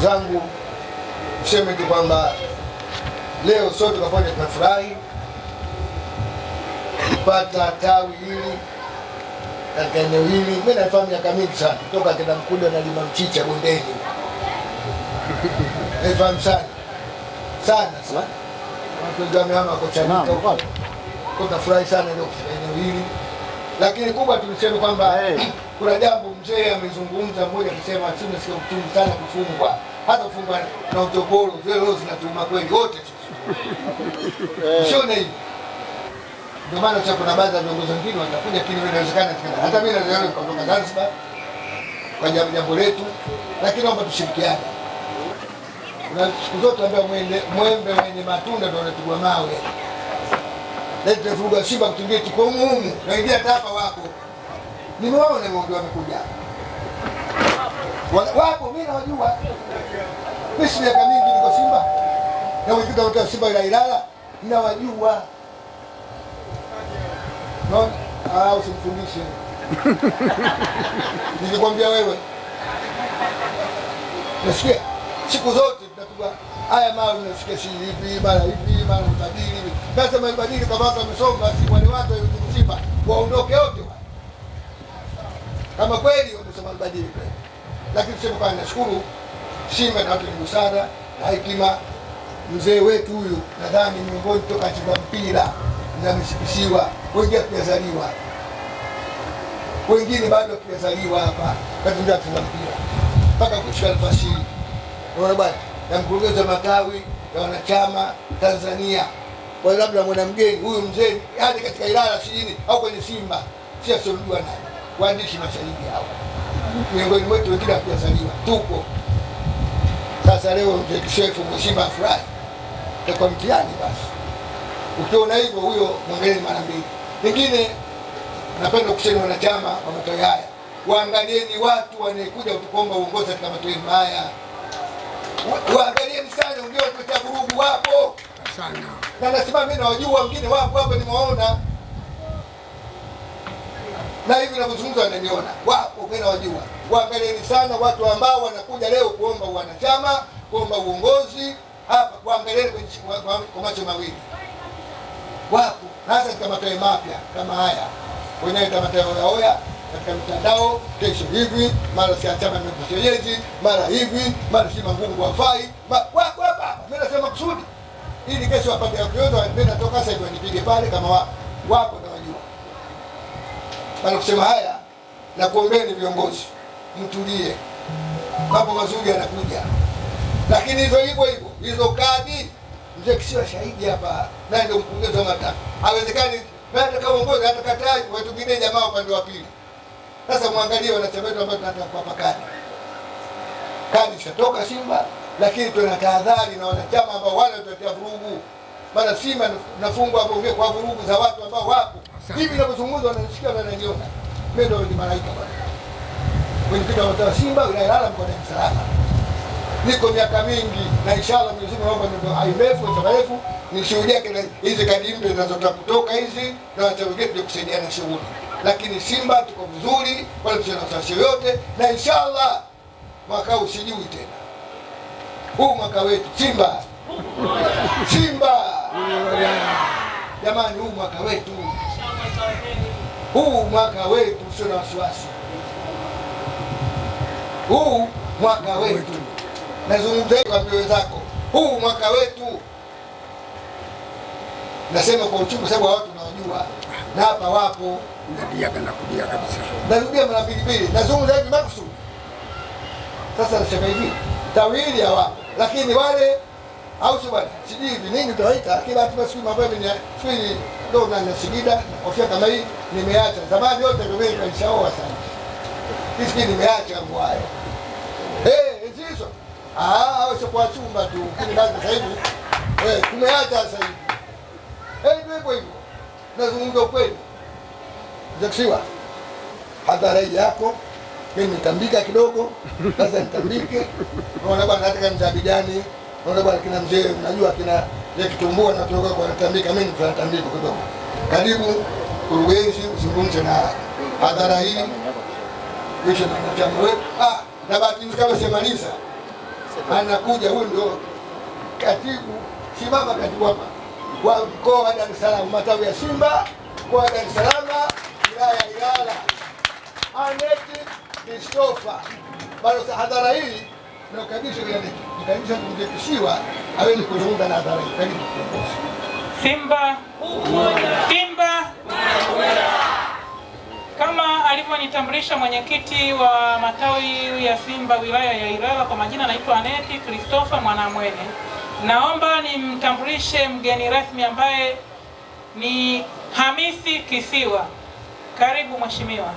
zangu, niseme tu kwamba leo sote kwa pamoja tunafurahi kupata tawi hili katika eneo hili. Mimi nafahamu miaka mingi sana kutoka kina Mkude na lima mchicha bondeni. Nafahamu sana watu wamehama kwa Chanika huko. Tunafurahi sana leo kufika eneo hili, lakini kubwa tulisema kwamba kuna jambo mzee amezungumza, mmoja akisema sisi nasikia uchungu sana kufungwa, hata kufungwa na utopolo zile leo zinatuma kweli wote sio hivi. Ndio maana kuna baadhi ya viongozi wengine watakuja, lakini inawezekana hata mimi naweza kutoka Zanzibar kwa jambo letu, lakini naomba tushirikiane. Kuna siku zote ambaye mwembe wenye matunda ndio unapigwa mawe. Leo tuvuga Simba kutingia tuko humu na ingia hapa wako. Nimeona ndio wamekuja. Wapo mimi nawajua. Mimi miaka mingi niko Simba. Na ukikuta watu wa Simba ila Ilala ninawajua. Naona usimfundishe. Nikikwambia wewe. Nasikia siku zote tunapigwa haya mawe, unasikia si hivi mara mbadili hivi. Sasa mbadili kama watu wamesoma, basi wale watu wa Simba waondoke wote wale. Kama kweli wamesoma mbadili kweli. Lakini sema kwa nashukuru Simba na watu wenye busara na hekima. Mzee wetu huyu nadhani miongoni toka cheza mpira na mshikishiwa, wengine kuzaliwa, wengine bado kuzaliwa hapa kati ndio cheza mpira mpaka kushika nafasi. Unaona bwana, na mkurugenzi wa matawi ya wanachama Tanzania, kwa labda mwana mgeni huyu mzee hadi katika Ilala sijini au kwenye Simba si asiyojua nani, waandishi mashahidi hao miongoni mwetu, wengine kuzaliwa tupo. Sasa leo mzee Kishefu Simba afurahi kwa mtihani, basi ukiona hivyo huyo mwangalieni mara mbili. Pengine napenda kusema wanachama wa matawi haya waangalieni watu wanaekuja kutukomba uongozi katika matawi haya, waangalieni sana, ndio tuta vurugu wapo sana, na nasema mimi nawajua wengine wapo hapa nimewaona, na hivi ninavyozungumza wananiona wapo, mimi nawajua. Waangalieni sana watu ambao wanakuja leo kuomba wanachama, kuomba uongozi hapa, waangalieni kwa macho mawili. Wapo hasa katika matawi mapya kama haya, wanaita matawi oya katika mitandao, kesho hivi mara si chama mekusheyezi, mara hivi mara si Mangungu wafai, wako hapa. Mimi nasema kusudi ili kesho wapate kuyoza, mimi natoka sasa hivi nipige pale kama wapo na wajua. Bali kusema haya na kuombeni viongozi mtulie, mambo mazuri yanakuja, lakini hizo kadi mzee Kisiwa shahidi hapa, naye ndio mkurugenzi wa matawi. Haiwezekani baada kama uongozi atakataa watu wengine jamaa upande wa pili. Sasa muangalie wanachama wetu ambao tunataka kuwapa kadi zitatoka Simba, lakini tuna tahadhari na wanachama ambao wale watatia vurugu. Maana Simba nafungwa hapo kwa vurugu za watu ambao wapo hivi ninavyozungumza, wananisikia na wananiona. Mimi ndio ni malaika bwana. Kwenye pita wa Simba ila Ilala mkoa wa Dar es Salaam niko miaka mingi, na inshallah Mwenyezi Mungu naomba ndio IMF TFF nishuhudia kile hizi kadi mpya zinazotaka kutoka hizi, na watu wengine kusaidiana shughuli. Lakini Simba tuko vizuri, wala tuna wasiwasi yote, na inshallah mwaka huu sijui tena. Huu mwaka wetu Simba. Jamani, huu mwaka wetu. Huu mwaka wetu sio na wasiwasi. Huu mwaka wetu. Nazungumza kwa mbele zako. Huu mwaka wetu. Nasema kwa uchungu sababu watu nawajua. Na hapa wapo nakudia kabisa. Narudia mara mbili. Nazungumza hivi makusudi. Sasa nasema hivi, tawili hawapo, lakini wale au sio bwana? Sijui hivi nini tutaita, kila watu basi mambo ni sijui ndio na Singida kofia kama hii nimeacha. Zamani yote ndio mimi nishaoa sana. Hizi nimeacha mambo hayo. Hizo. Au sio kwa chumba tu. Kile kazi sasa hivi. Tumeacha sasa hivi. Ndio hivyo. Nazungumza ukweli. Jaksiwa. Hadhara yako mimi nitambika kidogo, sasa nitambike. Unaona bwana, hata kama mzabijani, unaona bwana kina mzee, unajua kina ile kitumbua na toka kwa nitambika, mimi nitambika kidogo. Karibu kurugenzi, uzungumze na hadhara hii. Kisha na chama wetu. Na bahati nzuri kama semaliza. anakuja. Huyu ndio katibu simama, katibu hapa wa mkoa wa Dar es Salaam, matawi ya Simba mkoa wa Dar es Salaam, wilaya ya Ilala, Aneti Christopher. Bado hadhara hii na kabisa kabisa kumjekishiwa hawezi kuzungumza na hadhara hii. Karibu Simba Simba. Kama alivyonitambulisha mwenyekiti wa matawi ya Simba wilaya ya Ilala, kwa majina naitwa Aneti Christopher Mwanamwene. Naomba nimtambulishe mgeni rasmi ambaye ni Hamisi Kisiwa. Karibu mheshimiwa.